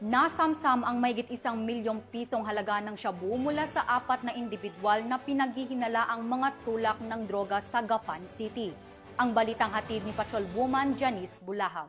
Nasamsam ang mahigit 1 milyong pisong halaga ng shabu mula sa 4 na indibidwal na pinaghihinala ang mga tulak ng droga sa Gapan City. Ang balitang hatid ni Patrolwoman Janice Bulahaw.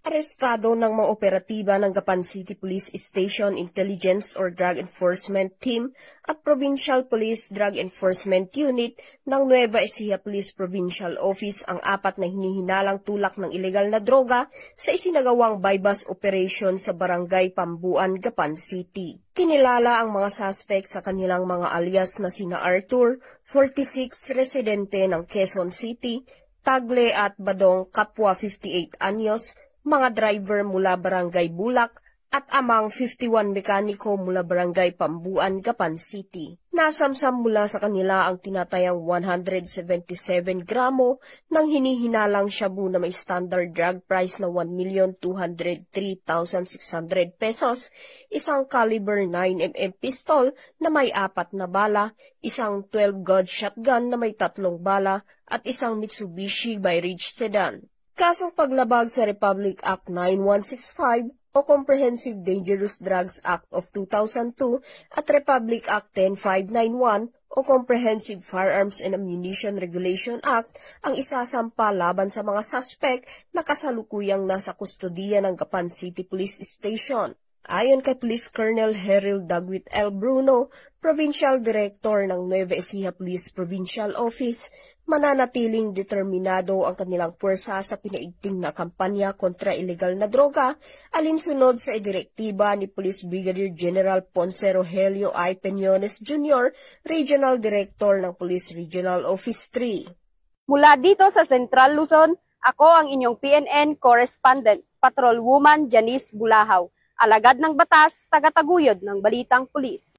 Arestado ng mga operatiba ng Gapan City Police Station Intelligence or Drug Enforcement Team at Provincial Police Drug Enforcement Unit ng Nueva Ecija Police Provincial Office ang 4 na hinihinalang tulak ng ilegal na droga sa isinagawang bypass operation sa Barangay Pambuan, Gapan City. Kinilala ang mga suspect sa kanilang mga alias na sina Arthur, 46, residente ng Quezon City, Tagle at Badong, kapwa 58 anyos, mga driver mula Barangay Bulak at amang 51 mekaniko mula Barangay Pambuan, Gapan City. Nasamsam mula sa kanila ang tinatayang 177 gramo ng hinihinalang shabu na may standard drug price na 1,203,600 pesos, isang caliber 9mm pistol na may 4 na bala, isang 12-gauge shotgun na may 3 bala at isang Mitsubishi Bi-Ridge sedan. Kasong paglabag sa Republic Act 9165 o Comprehensive Dangerous Drugs Act of 2002 at Republic Act 10591 o Comprehensive Firearms and Ammunition Regulation Act ang isasampa laban sa mga suspect na kasalukuyang nasa kustodiya ng Gapan City Police Station. Ayon kay Police Colonel Heril Dagwit L. Bruno, Provincial Director ng Nueva Ecija Police Provincial Office, mananatiling determinado ang kanilang puwersa sa pinaigting na kampanya kontra ilegal na droga, alinsunod sa direktiba ni Police Brigadier General Ponce Rogelio I. Peñones Jr., Regional Director ng Police Regional Office 3. Mula dito sa Central Luzon, ako ang inyong PNN Correspondent, Patrolwoman Janice Bulahaw, alagad ng batas, tagataguyod ng Balitang Pulis.